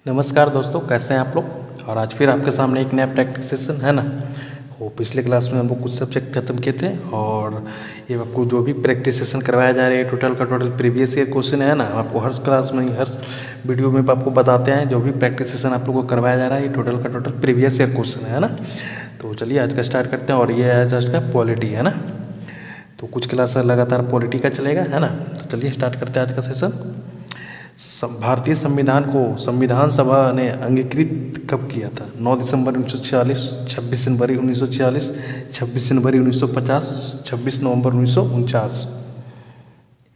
नमस्कार दोस्तों, कैसे हैं आप लोग। और आज फिर आपके सामने एक नया प्रैक्टिस सेशन है ना। वो पिछले क्लास में हम लोग कुछ सब्जेक्ट खत्म किए थे और ये आपको जो भी प्रैक्टिस सेशन करवाया जा रहा है टोटल का टोटल प्रीवियस ईयर क्वेश्चन है ना। आपको हर क्लास में हर वीडियो में आपको बताते हैं जो भी प्रैक्टिस सेशन आप लोग को करवाया जा रहा है ये टोटल का टोटल प्रीवियस ईयर क्वेश्चन है ना। तो चलिए आज का स्टार्ट करते हैं और ये है आज का पॉलिटी है ना। तो कुछ क्लास लगातार पॉलिटी का चलेगा है ना। तो चलिए स्टार्ट करते हैं आज का सेशन। भारतीय संविधान को संविधान सभा ने अंगीकृत कब किया था? 9 दिसंबर 1946, 26 जनवरी 1946, 26 जनवरी 1950, 26 नवंबर 1949।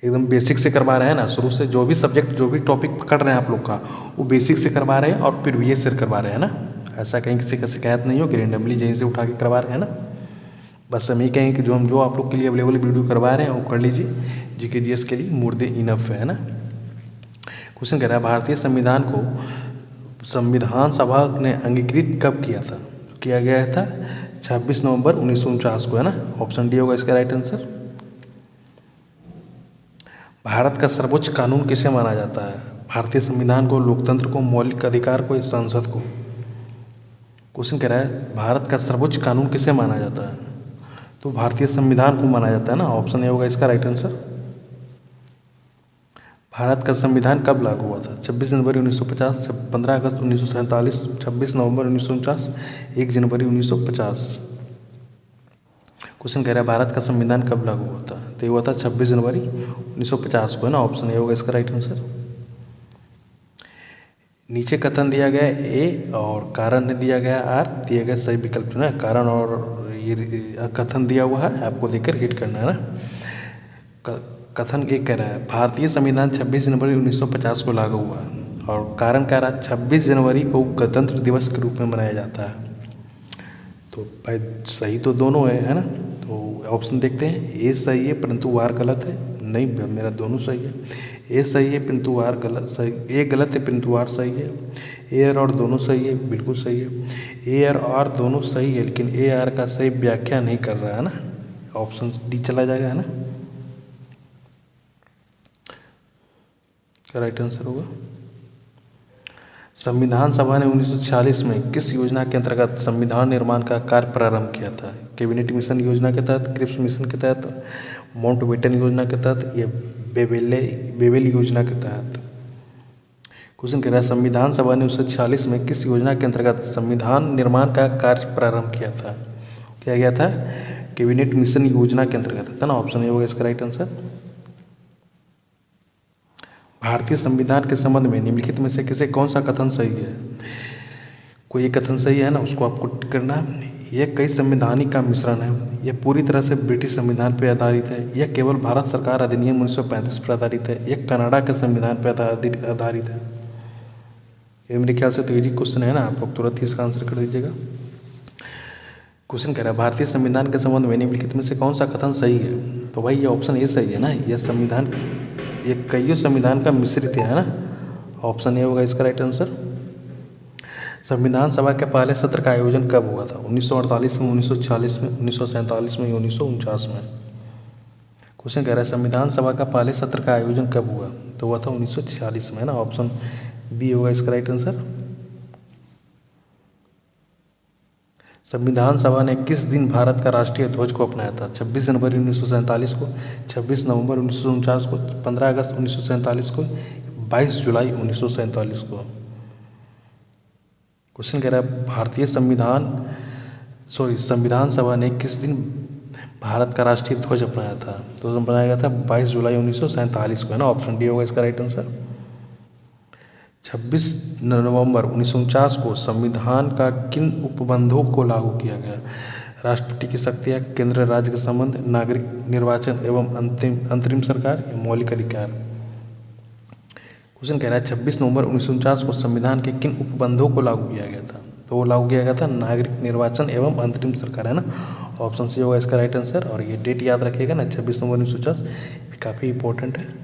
एकदम बेसिक से करवा रहे हैं ना। शुरू से जो भी सब्जेक्ट जो भी टॉपिक पकड़ रहे हैं आप लोग का वो बेसिक से करवा रहे हैं और प्रीवियस से करवा रहे हैं ना। ऐसा कहीं किसी का शिकायत नहीं हो कि रेंडमली यहीं से उठा के करवा रहे हैं ना। बस हम ये कहें कि जो आप लोग के लिए अवेलेबल वीडियो करवा रहे हैं वो कर लीजिए। जीके जीएस के लिए मोर देन इनफ है ना। क्वेश्चन कह रहा है भारतीय संविधान को संविधान सभा ने अंगीकृत कब किया था? किया गया था 26 नवंबर 1949 को है ना। ऑप्शन डी होगा इसका राइट आंसर। भारत का सर्वोच्च कानून किसे माना जाता है? भारतीय संविधान को, लोकतंत्र को, मौलिक अधिकार को या संसद को? क्वेश्चन कह रहा है भारत का सर्वोच्च कानून किसे माना जाता है? तो भारतीय संविधान को माना जाता है ना। ऑप्शन ए होगा इसका राइट आंसर। भारत का संविधान कब लागू हुआ था? 26 जनवरी 1950, 15 अगस्त 1947, 26 नवंबर 1949, 1 जनवरी 1950। क्वेश्चन कह रहा है भारत का संविधान कब लागू हुआ था? तो ये हुआ था 26 जनवरी 1950 को है ना। ऑप्शन ए होगा इसका राइट आंसर। नीचे कथन दिया गया ए और कारण दिया गया आर, दिए गए सही विकल्प चुना है। कारण और ये कथन दिया हुआ है, आपको देखकर हिट करना है ना। कथन एक कह रहा है भारतीय संविधान 26 जनवरी 1950 को लागू हुआ और कारण कह रहा है 26 जनवरी को गणतंत्र दिवस के रूप में मनाया जाता है। तो भाई सही तो दोनों है ना। तो ऑप्शन देखते हैं। ए सही है परंतु वार गलत है। नहीं, मेरा दोनों सही है। ए सही है परंतु वार गलत सही, ए गलत है परंतु वार सही है। ए आर और दोनों सही है, बिल्कुल सही है। ए आर दोनों सही है लेकिन ए आर का सही व्याख्या नहीं कर रहा है ना। ऑप्शन डी चला जाएगा है ना। राइट आंसर होगा। संविधान सभा ने 1946 में किस योजना के अंतर्गत संविधान निर्माण का कार्य प्रारंभ किया था? कैबिनेट मिशन योजना के तहत, क्रिप्स मिशन के तहत, माउंटबेटन योजना के तहत या बेवेल योजना के तहत? क्वेश्चन कह रहा है संविधान सभा ने 1946 में किस योजना के अंतर्गत संविधान निर्माण का कार्य प्रारंभ किया था? क्या गया था? कैबिनेट मिशन योजना के अंतर्गत था ना। ऑप्शन ए होगा इसका राइट आंसर। भारतीय संविधान के संबंध में निम्नलिखित में से किसे कौन सा कथन सही है? कोई एक कथन सही है ना, उसको आपको टिक करना है। यह कई संवैधानिक का मिश्रण है, यह पूरी तरह से ब्रिटिश संविधान पर आधारित है, यह केवल भारत सरकार अधिनियम 1935 पर आधारित है, यह कनाडा के संविधान पर आधारित है। ये मेरे ख्याल से तो इजी क्वेश्चन है ना, आप लोग तुरंत ही इसका आंसर कर दीजिएगा। क्वेश्चन कह रहा है भारतीय संविधान के संबंध में निम्नलिखित में से कौन सा कथन सही है? तो भाई ये ऑप्शन ए सही है ना। यह संविधान ये कई संविधान का मिश्रित है ना। ऑप्शन ए होगा इसका राइट आंसर। संविधान सभा के पहले सत्र का आयोजन कब हुआ था? 1948 में, 1946 में, 1947 में, 1949 में? क्वेश्चन कह रहा है संविधान सभा का पहले सत्र का आयोजन कब हुआ? तो हुआ था 1946 में ना। ऑप्शन बी होगा इसका राइट आंसर। संविधान सभा ने किस दिन भारत का राष्ट्रीय ध्वज को अपनाया था? 26 जनवरी 1947 को, 26 नवंबर 1949 को, 15 अगस्त 1947 को, 22 जुलाई 1947 को? क्वेश्चन कह रहा है संविधान सभा ने किस दिन भारत का राष्ट्रीय ध्वज अपनाया था? तो बनाया गया था 22 जुलाई 1947 को है ना। ऑप्शन डी होगा इसका राइट आंसर। 26 नवंबर 1949 को संविधान का किन उपबंधों को लागू किया गया? राष्ट्रपति की शक्तियाँ, केंद्र राज्य के संबंध, नागरिक निर्वाचन एवं अंतरिम सरकार या मौलिक अधिकार? क्वेश्चन कह रहा है 26 नवंबर 1949 को संविधान के किन उपबंधों को लागू किया गया था? तो वो लागू किया गया था नागरिक निर्वाचन एवं अंतरिम सरकार है ना। ऑप्शन सी होगा इसका राइट आंसर। और ये डेट याद रखिएगा ना, 26 नवंबर 1949 काफ़ी इंपॉर्टेंट है।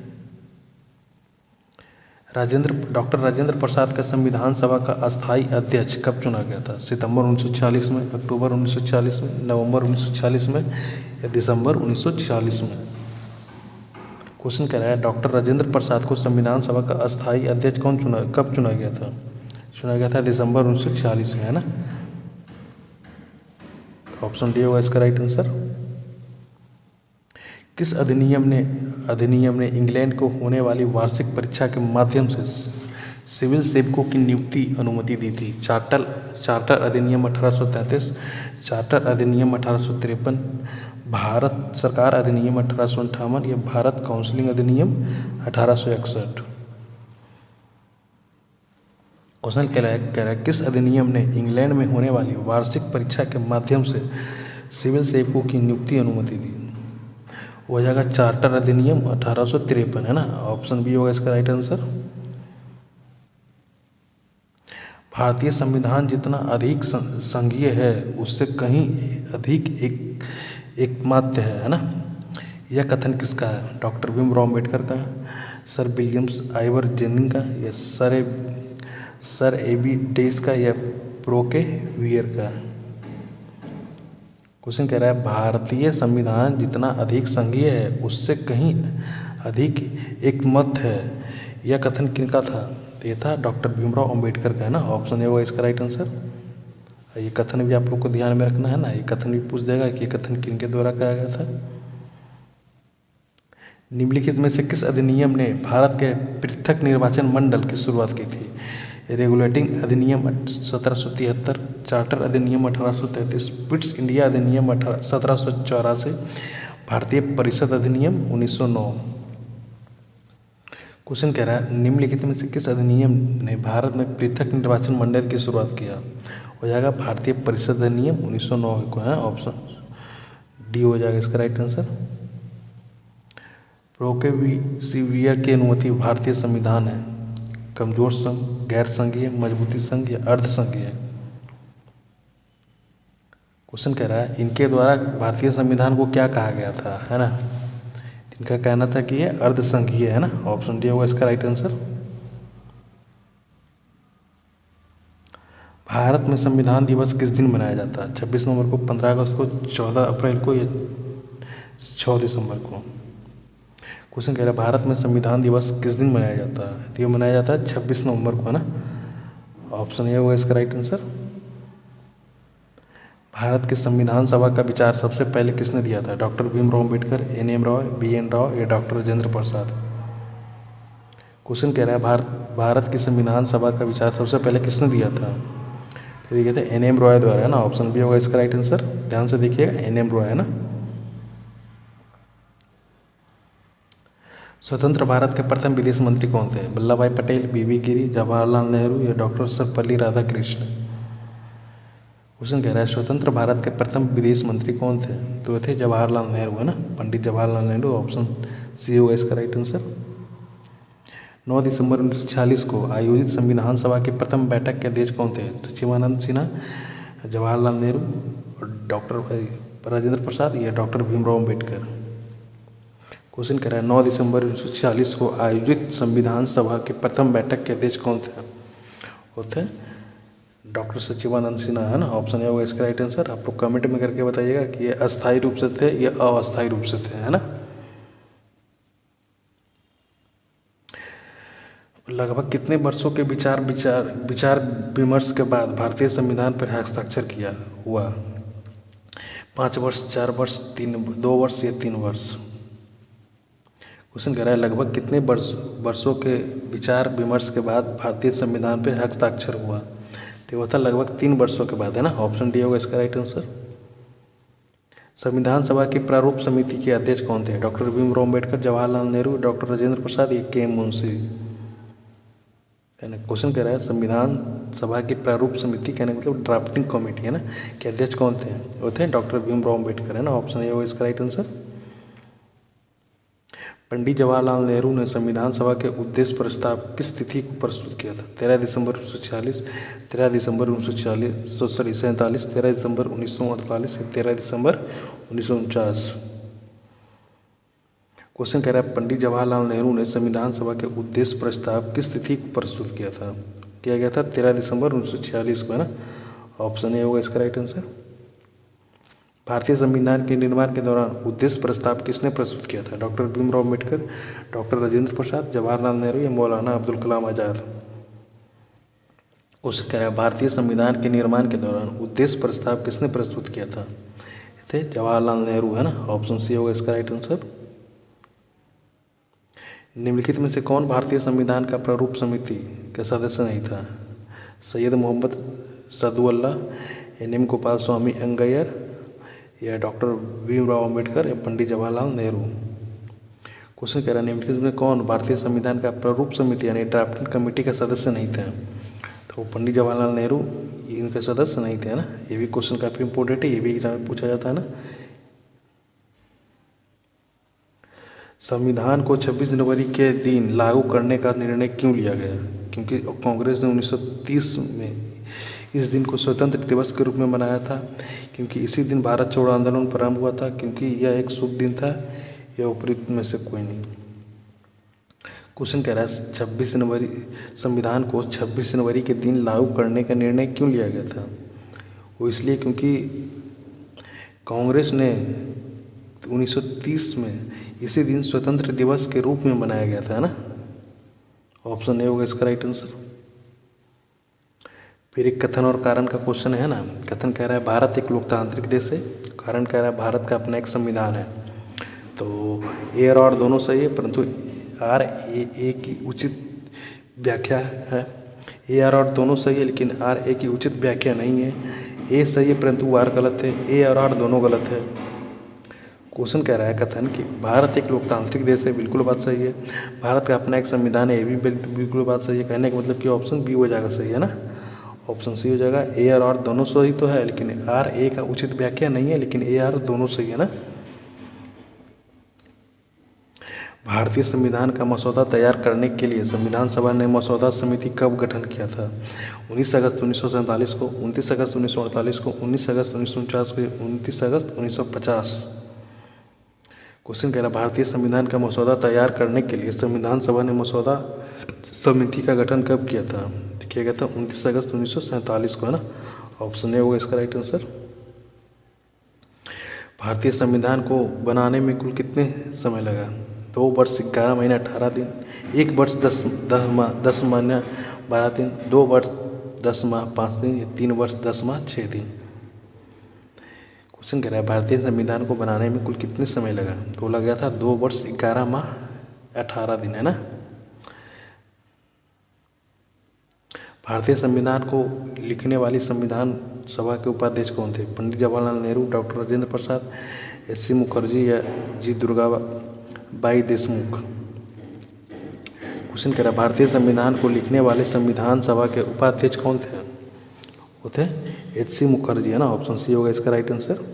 डॉक्टर राजेंद्र प्रसाद का संविधान सभा का अस्थायी अध्यक्ष कब चुना गया था? सितंबर 1946 में, अक्टूबर 1946 में, नवंबर 1946 में या दिसंबर 1946 में? क्वेश्चन कह रहा है डॉक्टर राजेंद्र प्रसाद को संविधान सभा का अस्थायी अध्यक्ष कब चुना गया था? चुना गया था दिसंबर 1946 में, है ना। ऑप्शन डी होगा इसका राइट आंसर। किस अधिनियम ने इंग्लैंड को होने वाली वार्षिक परीक्षा के माध्यम से सिविल सेवकों की नियुक्ति अनुमति दी थी? चार्टर अधिनियम 1833, चार्टर अधिनियम 1853, भारत सरकार अधिनियम 1858 या भारत काउंसिलिंग अधिनियम 1861। क्वेश्चन कह रहा है किस अधिनियम ने इंग्लैंड में होने वाली वार्षिक परीक्षा के माध्यम से सिविल सेवकों की नियुक्ति अनुमति दी? हो जाएगा चार्टर अधिनियम 1853, है ना। ऑप्शन बी होगा इसका राइट आंसर। भारतीय संविधान जितना अधिक संघीय है उससे कहीं अधिक एकमात्र है ना। यह कथन किसका है? डॉक्टर भीमराव अम्बेडकर का, सर विलियम्स आइवर जेनिंग का या सर एबी डेस का या ब्रोके वियर का? क्वेश्चन कह रहा है भारतीय संविधान जितना अधिक संघीय है उससे कहीं अधिक एकमत है, यह कथन किनका था? ये था डॉक्टर भीमराव अंबेडकर का, है ना। ऑप्शन ए होगा इसका राइट आंसर। ये कथन भी आप लोग को ध्यान में रखना है ना, ये कथन भी पूछ देगा कि ये कथन किनके द्वारा कहा गया था। निम्नलिखित में से किस अधिनियम ने भारत के पृथक निर्वाचन मंडल की शुरुआत की थी? रेगुलेटिंग अधिनियम 1773, चार्टर अधिनियम 1833, पिट्स इंडिया अधिनियम 1784, भारतीय परिषद अधिनियम 1909। क्वेश्चन कह रहा है निम्नलिखित में से किस अधिनियम ने भारत में पृथक निर्वाचन मंडल की शुरुआत किया? हो जाएगा भारतीय परिषद अधिनियम 1909 को, है। ऑप्शन डी हो जाएगा इसका राइट आंसर। प्रोकेवियर की अनुमति भारतीय संविधान है कमजोर संघ, गैर संघीय, मजबूती संघ या अर्ध संघीय? क्वेश्चन कह रहा है इनके द्वारा भारतीय संविधान को क्या कहा गया था, है ना। इनका कहना था कि ये अर्ध संघीय है ना। ऑप्शन डी होगा इसका राइट आंसर। भारत में संविधान दिवस किस दिन मनाया जाता है? 26 नवंबर को, 15 अगस्त को, 14 अप्रैल को या 6 दिसंबर को? क्वेश्चन कह रहा है भारत में संविधान दिवस किस दिन मनाया जाता है? तो ये मनाया जाता है 26 नवंबर को, है ना। ऑप्शन ए होगा इसका राइट आंसर। भारत की संविधान सभा का विचार सबसे पहले किसने दिया था? डॉक्टर भीमराव अम्बेडकर, एन.एम. राव, बी.एन. राव या डॉक्टर राजेंद्र प्रसाद? क्वेश्चन कह रहा है भारत की संविधान सभा का विचार सबसे पहले किसने दिया था? तो ये कहते हैं एन.एम. रॉय द्वारा, है ना। ऑप्शन बी होगा इसका राइट आंसर। ध्यान से देखिएगा, एन.एम. रॉय, है ना। स्वतंत्र भारत के प्रथम विदेश मंत्री कौन थे? वल्लभ भाई पटेल, बी.वी. गिरी, जवाहरलाल नेहरू या डॉक्टर सर्वपल्ली राधाकृष्णन? क्वेश्चन कह रहा है स्वतंत्र भारत के प्रथम विदेश मंत्री कौन थे? तो वे थे जवाहरलाल नेहरू, है ना, पंडित जवाहरलाल नेहरू। ऑप्शन सी होगा इसका राइट आंसर। 9 दिसंबर 1946 को आयोजित संविधान सभा की प्रथम बैठक के अध्यक्ष कौन थे? सचिवानंद सिन्हा, जवाहरलाल नेहरू, डॉक्टर राजेंद्र प्रसाद या डॉक्टर भीमराव अम्बेडकर? क्वेश्चन कह रहा है 9 दिसंबर 1946 को आयोजित संविधान सभा की प्रथम बैठक के अध्यक्ष कौन थे? वो थे डॉक्टर सचिवानंद सिन्हा, है ना। ऑप्शन ए होगा इसका राइट आंसर। आप लोग कमेंट में करके बताइएगा कि ये अस्थायी रूप से थे या अस्थायी रूप से थे, है ना। लगभग कितने वर्षों के विचार विमर्श के बाद भारतीय संविधान पर हस्ताक्षर किया हुआ? 5 वर्ष, 4 वर्ष, 2 वर्ष या 3 वर्ष? क्वेश्चन कह रहा है लगभग कितने वर्षों के विचार विमर्श के बाद भारतीय संविधान पर हस्ताक्षर हुआ? तो वो था लगभग 3 वर्षों के बाद, है ना। ऑप्शन डी होगा इसका राइट आंसर। संविधान सभा की प्रारूप समिति के अध्यक्ष कौन थे? डॉक्टर भीमराव अम्बेडकर, जवाहरलाल नेहरू, डॉक्टर राजेंद्र प्रसाद या के.एम. मुंशी? क्वेश्चन कह रहा है संविधान सभा की प्रारूप समिति कहने का मतलब ड्राफ्टिंग कमेटी, है ना, के अध्यक्ष कौन थे? वो थे डॉक्टर भीमराव अम्बेडकर, है ना। ऑप्शन ए होगा इसका राइट आंसर। पंडित जवाहरलाल नेहरू ने संविधान सभा के उद्देश्य प्रस्ताव किस तिथि को प्रस्तुत किया था? 13 दिसंबर 1946, 13 दिसंबर 1947, 13 दिसंबर 1948 या 13 दिसंबर 1949? क्वेश्चन कह रहा है पंडित जवाहरलाल नेहरू ने संविधान सभा के उद्देश्य प्रस्ताव किस तिथि को प्रस्तुत किया गया था? 13 दिसंबर 1946 को, है ना। ऑप्शन ए होगा इसका राइट आंसर। भारतीय संविधान के निर्माण के दौरान उद्देश्य प्रस्ताव किसने प्रस्तुत किया था? डॉक्टर भीमराव अम्बेडकर, डॉक्टर राजेंद्र प्रसाद, जवाहरलाल नेहरू या मौलाना अब्दुल कलाम आज़ाद? उस कह रहा है भारतीय संविधान के निर्माण के दौरान उद्देश्य प्रस्ताव किसने प्रस्तुत किया था? थे जवाहरलाल नेहरू, है ना। ऑप्शन सी होगा इसका राइट आंसर। निम्नलिखित में से कौन भारतीय संविधान का प्रारूप समिति का सदस्य नहीं था? सैयद मोहम्मद सदुअल्लाह, एन.एम. गोपाल स्वामी अयंगार, या डॉक्टर भीमराव अम्बेडकर, या पंडित जवाहरलाल नेहरू। क्वेश्चन कह रहा है निम्नलिखित में कौन भारतीय संविधान का प्रारूप समिति यानी ड्राफ्टिंग कमेटी का सदस्य नहीं था? तो पंडित जवाहरलाल नेहरू इनके सदस्य नहीं थे, है ना। ये भी क्वेश्चन काफ़ी इंपॉर्टेंट है, ये भी एग्जाम में पूछा जाता है ना। संविधान को 26 जनवरी के दिन लागू करने का निर्णय क्यों लिया गया? क्योंकि कांग्रेस ने 1930 में इस दिन को स्वतंत्र दिवस के रूप में मनाया था, क्योंकि इसी दिन भारत छोड़ो आंदोलन प्रारंभ हुआ था, क्योंकि यह एक शुभ दिन था, या उपयुक्त में से कोई नहीं। क्वेश्चन कह रहा है 26 जनवरी संविधान को 26 जनवरी के दिन लागू करने का निर्णय क्यों लिया गया था? वो इसलिए क्योंकि कांग्रेस ने 1930 में इसी दिन स्वतंत्र दिवस के रूप में मनाया गया था, है ना। ऑप्शन ए होगा इसका राइट आंसर। फिर एक कथन और कारण का क्वेश्चन है ना। कथन कह रहा है भारत एक लोकतांत्रिक देश है, कारण कह रहा है भारत का अपना एक संविधान है। तो ए और आर दोनों सही है, परंतु आर ए की उचित व्याख्या है। ए आर दोनों सही है, लेकिन आर ए की उचित व्याख्या नहीं है। ए सही है परंतु आर गलत है, ए और आर दोनों गलत है। क्वेश्चन कह रहा है कथन कि भारत एक लोकतांत्रिक देश है, बिल्कुल बात सही है। भारत का अपना एक संविधान है, ये भी बिल्कुल बात सही है। कहने का मतलब कि ऑप्शन बी हो जाएगा सही, है ना। ऑप्शन सी हो जाएगा। ए और आर दोनों सही तो है, लेकिन आर ए का उचित व्याख्या नहीं है, लेकिन ए आर दोनों सही है ना। भारतीय संविधान का मसौदा तैयार करने के लिए संविधान सभा ने मसौदा समिति कब गठन किया था? 19 अगस्त 1947 को, 29 अगस्त 1948 को, 19 अगस्त 1949 को, 29 अगस्त 1950। क्वेश्चन कह रहा भारतीय संविधान का मसौदा तैयार करने के लिए संविधान सभा ने मसौदा समिति का गठन कब किया था? किया गया था 29 अगस्त 1947 को, है ना। ऑप्शन ए होगा इसका राइट आंसर। भारतीय संविधान को बनाने में कुल कितने समय लगा? 2 वर्ष 11 महीने 18 दिन, 1 वर्ष 10 महीने 12 दिन, 2 वर्ष 10 माह 5 दिन, या 3 वर्ष 10 माह 6 दिन। क्वेश्चन कह रहा है भारतीय संविधान को बनाने में कुल कितने समय लगा? तो लग गया था 2 वर्ष 11 माह 18 दिन, है ना। भारतीय संविधान को लिखने वाली संविधान सभा के उपाध्यक्ष कौन थे? Pandit Jawaharlal Nehru, doctor Rajendra Prasad, SC. मुखर्जी, या जी दुर्गाबाई देशमुख। क्वेश्चन कह रहा है भारतीय संविधान को लिखने वाले संविधान सभा के उपाध्यक्ष कौन थे? वो थे एच.सी. मुखर्जी, है ना। ऑप्शन सी होगा इसका राइट आंसर।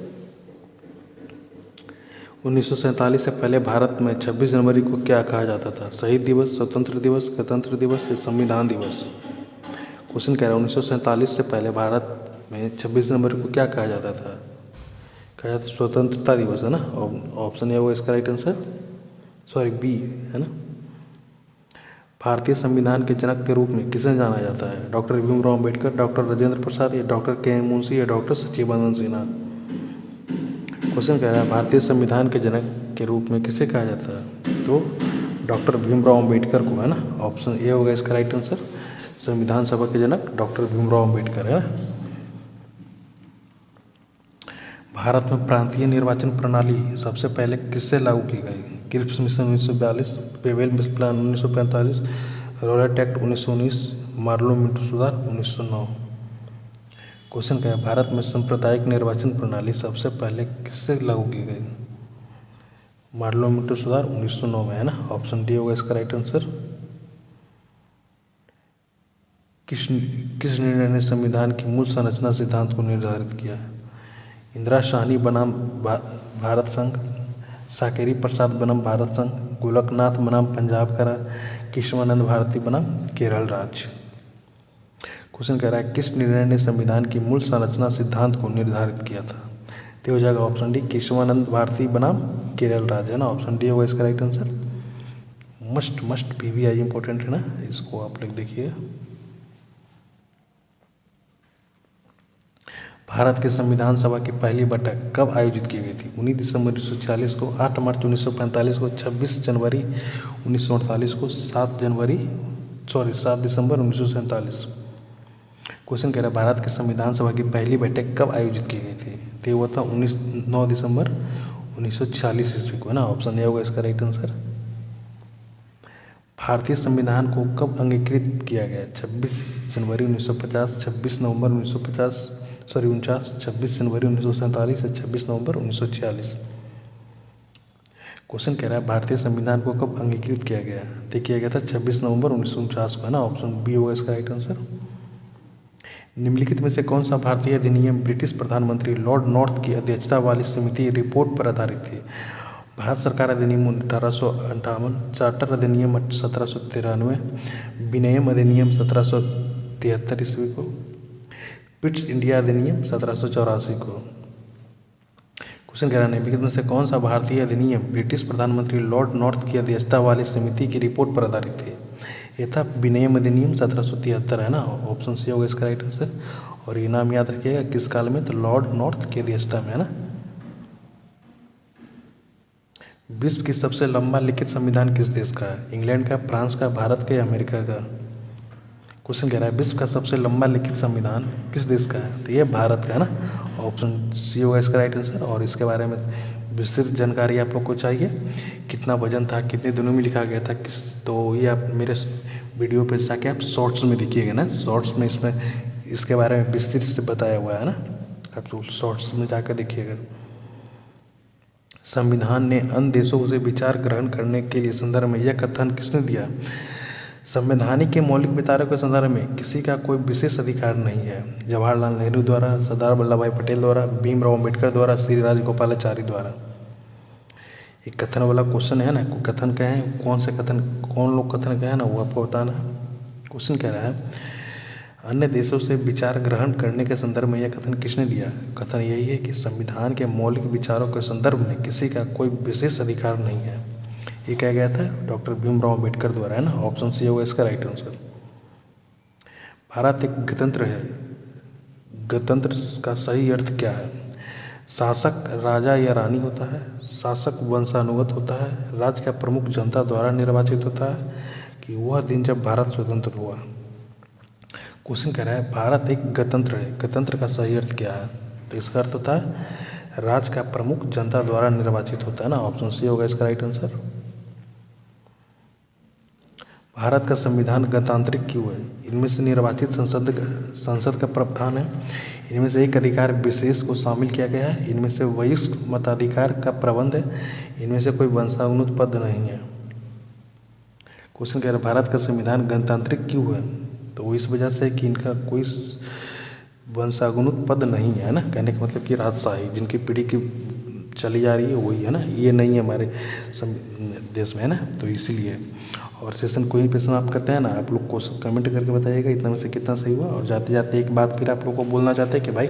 1947 से पहले भारत में 26 जनवरी को क्या कहा जाता था? शहीद दिवस, स्वतंत्र दिवस, गणतंत्र दिवस, या संविधान दिवस। क्वेश्चन कह रहा है 1947 से पहले भारत में 26 जनवरी को क्या कहा जाता था? कहा जाता स्वतंत्रता दिवस, है ना। ऑप्शन ए होगा इसका राइट आंसर, सॉरी बी, है ना। भारतीय संविधान के जनक के रूप में किसे जाना जाता है? डॉक्टर भीमराव अम्बेडकर, डॉक्टर राजेंद्र प्रसाद, या डॉक्टर के.एम. मुंशी, या डॉक्टर सच्चिदानंद सिन्हा। क्वेश्चन कह रहा है भारतीय संविधान के जनक के रूप में किसे कहा जाता है? तो डॉक्टर भीमराव अम्बेडकर को, है ना। ऑप्शन ए होगा इसका राइट आंसर। संविधान सभा के जनक डॉक्टर भीमराव अम्बेडकर, है ना। भारत में प्रांतीय निर्वाचन प्रणाली सबसे पहले किससे लागू की गई? Cripps mission 1942, Wavell plan 1945, Rowlatt act 1919, Morley Minto सुधार 1909। क्वेश्चन क्या है भारत में सांप्रदायिक निर्वाचन प्रणाली सबसे पहले किससे लागू की गई? मार्लो मिंटो सुधार 1909 में, है ना। ऑप्शन डी होगा इसका राइट आंसर। किस निर्णय ने संविधान की मूल संरचना सिद्धांत को निर्धारित किया है? इंदिरा साहनी बनाम भारत संघ, साकेरी प्रसाद बनाम भारत संघ, गोलकनाथ बनाम पंजाब करार, केशवानंद भारती बनाम केरल राज्य। क्वेश्चन कह रहा है किस निर्णय ने संविधान की मूल संरचना सिद्धांत को निर्धारित किया था? तो हो जाएगा ऑप्शन डी, केशवानंद भारती बनाम केरल राज्य, है ना। ऑप्शन डी होगा इसका right answer. Must PVI important है ना, इसको आप लोग देखिए। भारत के संविधान सभा की पहली बैठक कब आयोजित की गई थी? 19 दिसंबर 1946 को, 8 मार्च 1945 को, 26 जनवरी 1948 को, 7 दिसंबर 1947। क्वेश्चन कह रहा है भारत के संविधान सभा की पहली बैठक कब आयोजित की गई थी? तो ये हुआ था 9 दिसंबर 1946 ईस्वी को, है ना। ऑप्शन ए होगा इसका राइट आंसर। भारतीय संविधान को कब अंगीकृत किया गया? 26 जनवरी 1950, 26 नवंबर 1950, 49, 26 जनवरी 1947 या 26 नवंबर 1946। क्वेश्चन कह रहा है भारतीय संविधान को कब अंगीकृत किया गया? तो किया गया था 26 नवंबर 1949 को, है ना। ऑप्शन बी होगा इसका राइट आंसर। निम्नलिखित में से कौन सा भारतीय अधिनियम ब्रिटिश प्रधानमंत्री लॉर्ड नॉर्थ की अध्यक्षता वाली समिति रिपोर्ट पर आधारित थी? भारत सरकार अधिनियम 1858, चार्टर अधिनियम 1793, विनियम अधिनियम 1773 ईस्वी को, पिट्स इंडिया अधिनियम 1784 को। क्वेश्चन कह रहा है निम्नलिखित में से कौन सा भारतीय अधिनियम ब्रिटिश प्रधानमंत्री लॉर्ड नॉर्थ की अध्यक्षता वाली समिति की रिपोर्ट पर आधारित थी? ये था विनियम अधिनियम 1773, है ना। ऑप्शन सी होगा इसका राइट आंसर। और ये नाम याद रखिएगा किस काल में? तो लॉर्ड नॉर्थ की अध्यक्षता में, है ना। विश्व की सबसे लंबा लिखित संविधान किस देश का है? इंग्लैंड का, फ्रांस का, भारत का या अमेरिका का? क्वेश्चन कह रहा है विश्व का सबसे लंबा लिखित संविधान किस देश का है? तो ये भारत का, है ना। ऑप्शन सी होगा इसका राइट आंसर। और इसके बारे में विस्तृत जानकारी आप लोग को चाहिए, कितना वजन था, कितने दिनों में लिखा गया था, किस, तो ये आप मेरे वीडियो पे जाके आप शॉर्ट्स में देखिएगा ना। शॉर्ट्स में इसमें इसके बारे में विस्तृत से बताया हुआ है ना, आप लोग शॉर्ट्स में जाकर देखिएगा। संविधान ने अन्य देशों से विचार ग्रहण करने के लिए संदर्भ में यह कथन किसने दिया? संवैधानिक के मौलिक विचारों के संदर्भ में किसी का कोई विशेष अधिकार नहीं है। जवाहरलाल नेहरू द्वारा, सरदार वल्लभ भाई पटेल द्वारा, भीमराव अम्बेडकर द्वारा, श्री राजगोपालाचारी द्वारा। एक कथन वाला क्वेश्चन है ना, कथन क्या है, कौन से कथन, कौन लोग कथन क्या है ना, वो आपको बताना है। क्वेश्चन कह रहा है अन्य देशों से विचार ग्रहण करने के संदर्भ में यह कथन किसने दिया? कथन यही है कि संविधान के मौलिक विचारों के संदर्भ में किसी का कोई विशेष अधिकार नहीं है। ये कहा गया था डॉक्टर भीमराव अम्बेडकर द्वारा, है ना। ऑप्शन सी होगा इसका राइट आंसर। भारत एक गणतंत्र है। गणतंत्र का सही अर्थ क्या है? शासक राजा या रानी होता है, शासक वंशानुगत होता है, राज्य का प्रमुख जनता द्वारा निर्वाचित होता है, कि वह दिन जब भारत स्वतंत्र हुआ। क्वेश्चन कह रहा है भारत एक गणतंत्र है। गणतंत्र का सही अर्थ क्या है? तो इसका अर्थ होता है राज्य का प्रमुख जनता द्वारा निर्वाचित होता है ना। ऑप्शन सी होगा इसका राइट आंसर। भारत का संविधान गणतांत्रिक क्यों है? इनमें से निर्वाचित संसद का प्रावधान है, इनमें से एक अधिकार विशेष को शामिल किया गया है, इनमें से वयस्क मताधिकार का प्रबंध है, इनमें से कोई वंशानुगत पद नहीं है। क्वेश्चन कह रहा है भारत का संविधान गणतांत्रिक क्यों है? तो वो इस वजह से कि इनका कोई वंशानुगत पद नहीं है ना। कहने का मतलब कि राजशाही जिनकी पीढ़ी की चली जा रही है वही है ना, ये नहीं है हमारे देश में, है ना। तो इसीलिए और सेशन कोई भी प्रश्न आप करते हैं ना, आप लोग को कमेंट करके बताइएगा इतना में से कितना सही हुआ। और जाते जाते एक बात फिर आप लोग को बोलना चाहते हैं कि भाई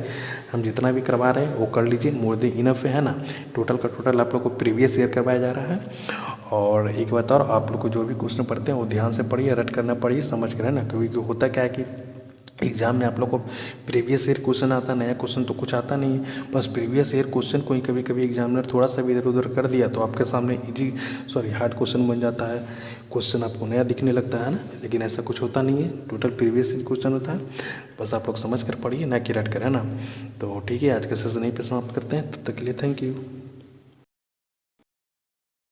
हम जितना भी करवा रहे हैं वो कर लीजिए, मोर देन इनफ है ना। टोटल का टोटल आप लोग को प्रीवियस ईयर करवाया जा रहा है। और एक बात और, आप लोग को जो भी क्वेश्चन पढ़ते हैं वो ध्यान से पढ़िए, रट करना पढ़िए, समझ कर, है ना। क्योंकि होता क्या है कि एग्जाम में आप लोग को प्रीवियस ईयर क्वेश्चन आता, नया क्वेश्चन तो कुछ आता नहीं है। बस प्रीवियस ईयर क्वेश्चन कोई कभी कभी एग्जामिनर थोड़ा सा भी इधर उधर कर दिया तो आपके सामने हार्ड क्वेश्चन बन जाता है, क्वेश्चन आपको नया दिखने लगता है ना। लेकिन ऐसा कुछ होता नहीं है, टोटल प्रीवियस ईयर क्वेश्चन होता है। बस आप लोग समझ कर पढ़िए, ना कि रट कर, है ना। तो ठीक है, आज का सेशन यहीं पे समाप्त करते हैं। तब तक के लिए थैंक यू।